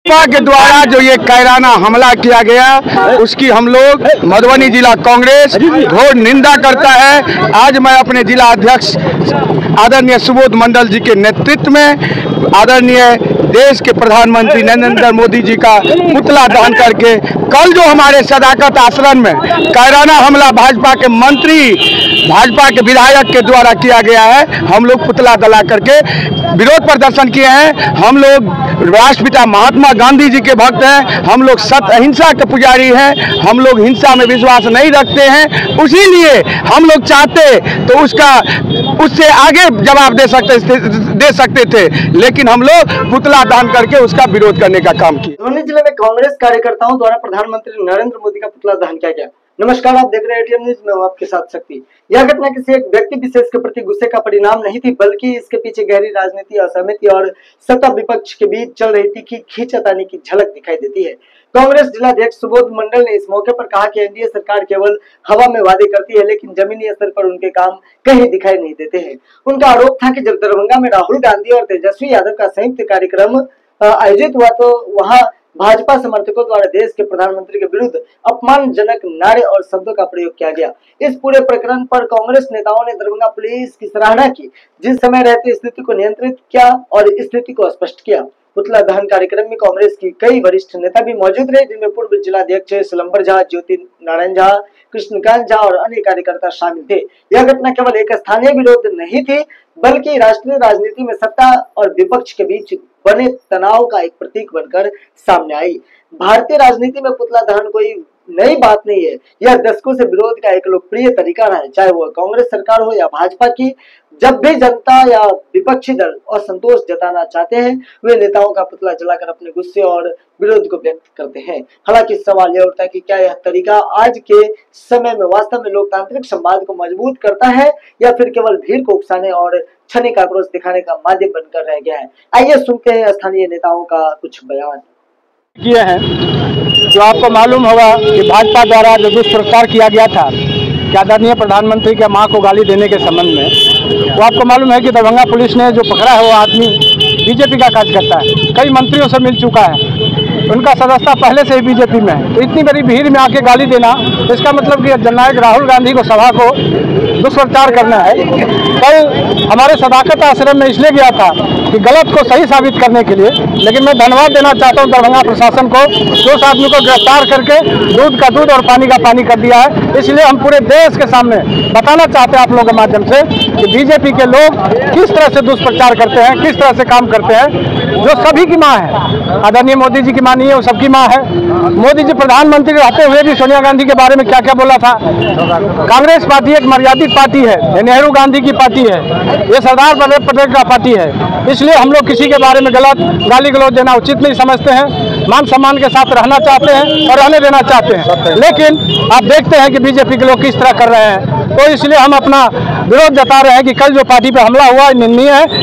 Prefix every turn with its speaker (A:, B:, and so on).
A: भाजपा के द्वारा जो ये कायराना हमला किया गया उसकी हम लोग मधुबनी जिला कांग्रेस घोर निंदा करता है। आज मैं अपने जिला अध्यक्ष आदरणीय सुबोध मंडल जी के नेतृत्व में आदरणीय देश के प्रधानमंत्री नरेंद्र मोदी जी का पुतला दहन करके कल जो हमारे सदाकत आश्रम में कायराना हमला भाजपा के मंत्री भाजपा के विधायक के द्वारा किया गया है, हम लोग पुतला जला करके विरोध प्रदर्शन किए हैं। हम लोग राष्ट्रपिता महात्मा गांधी जी के भक्त हैं, हम लोग सत्य अहिंसा के पुजारी हैं, हम लोग हिंसा में विश्वास नहीं रखते हैं। उसी लिए हम लोग चाहते तो उससे आगे जवाब दे सकते थे, लेकिन हम लोग पुतला दहन करके उसका विरोध करने का काम किया।
B: मधुबनी जिले में कांग्रेस कार्यकर्ताओं द्वारा प्रधानमंत्री नरेंद्र मोदी का पुतला दहन किया गया। नमस्कार, आप देख रहे हैं एटीएम न्यूज में, हूं आपके साथ शक्ति। यह घटना किसी एक व्यक्ति विशेष के प्रति गुस्से का परिणाम नहीं थी, बल्कि इसके पीछे गहरी राजनीति, असहमति और सत्ता विपक्ष के बीच चल रही थी कि खींचातानी की झलक दिखाई देती है। कांग्रेस जिलाध्यक्ष सुबोध मंडल ने इस मौके पर कहा कि एनडीए सरकार केवल हवा में वादे करती है, लेकिन जमीनी स्तर पर उनके काम कहीं दिखाई नहीं देते हैं। उनका आरोप था कि जब दरभंगा में राहुल गांधी और तेजस्वी यादव का संयुक्त कार्यक्रम आयोजित हुआ तो वहां भाजपा समर्थकों द्वारा देश के प्रधानमंत्री के विरुद्ध अपमानजनक नारे और शब्दों का प्रयोग किया गया। इस पूरे प्रकरण पर कांग्रेस नेताओं ने दरभंगा पुलिस की सराहना की, जिस समय रहते स्थिति को नियंत्रित किया और स्थिति को स्पष्ट किया। पुतला दहन कार्यक्रम में कांग्रेस की कई वरिष्ठ नेता भी मौजूद रहे, जिनमें पूर्व जिलाध्यक्ष सिलंबर झा, ज्योति नारायण झा, कृष्णकांत झा और अन्य कार्यकर्ता शामिल थे। यह घटना केवल एक स्थानीय विरोध नहीं थी, बल्कि राष्ट्रीय राजनीति में सत्ता और विपक्ष के बीच बने तनाव का एक प्रतीक बनकर सामने आई। भारतीय राजनीति में पुतला दहन कोई नई बात नहीं है, यह दशकों से विरोध का एक लोकप्रिय तरीका रहा है, चाहे वह कांग्रेस सरकार हो या भाजपा की। जब भी जनता या विपक्षी दल असंतोष जताना चाहते हैं, वे नेताओं का पुतला जलाकर अपने गुस्से और विरोध को व्यक्त करते हैं। हालांकि सवाल यह उठता है कि क्या यह तरीका आज के समय में वास्तव में लोकतांत्रिक संवाद को मजबूत करता है या फिर केवल भीड़ को उकसाने और क्षणिक आक्रोश दिखाने का माध्यम बनकर रह गया है। आइए सुनते हैं स्थानीय नेताओं का कुछ बयान।
A: किए हैं जो आपको मालूम होगा कि भाजपा द्वारा जो दुष्प्रचार किया गया था कि आदरणीय प्रधानमंत्री के मां को गाली देने के संबंध में, वो आपको मालूम है कि दरभंगा पुलिस ने जो पकड़ा है वो आदमी बीजेपी का कार्यकर्ता है, कई मंत्रियों से मिल चुका है, उनका सदस्यता पहले से ही बीजेपी में है। तो इतनी बड़ी भीड़ में आके गाली देना, इसका मतलब कि जननायक राहुल गांधी को सभा को दुष्प्रचार करना है। कल हमारे सदाकत आश्रम में इसलिए गया था कि गलत को सही साबित करने के लिए, लेकिन मैं धन्यवाद देना चाहता हूं दरभंगा प्रशासन को, जो उस आदमी को गिरफ्तार करके दूध का दूध और पानी का पानी कर दिया है। इसलिए हम पूरे देश के सामने बताना चाहते हैं आप लोगों के माध्यम से कि बीजेपी के लोग किस तरह से दुष्प्रचार करते हैं, किस तरह से काम करते हैं। जो सभी की माँ है, आदरणीय मोदी जी की माँ नहीं है, वो सबकी माँ है। मोदी जी प्रधानमंत्री रहते हुए भी सोनिया गांधी के बारे में क्या क्या बोला था। कांग्रेस पार्टी एक मर्यादित पार्टी है, ये नेहरू गांधी की पार्टी है, ये सरदार वल्लभ पटेल का पार्टी है। इसलिए हम लोग किसी के बारे में गलत गाली गलौज देना उचित नहीं समझते हैं, मान सम्मान के साथ रहना चाहते हैं और रहने देना चाहते हैं। लेकिन आप देखते हैं कि बीजेपी के लोग किस तरह कर रहे हैं, तो इसलिए हम अपना विरोध जता रहे हैं कि कल जो पार्टी पर हमला हुआ निंदनीय है।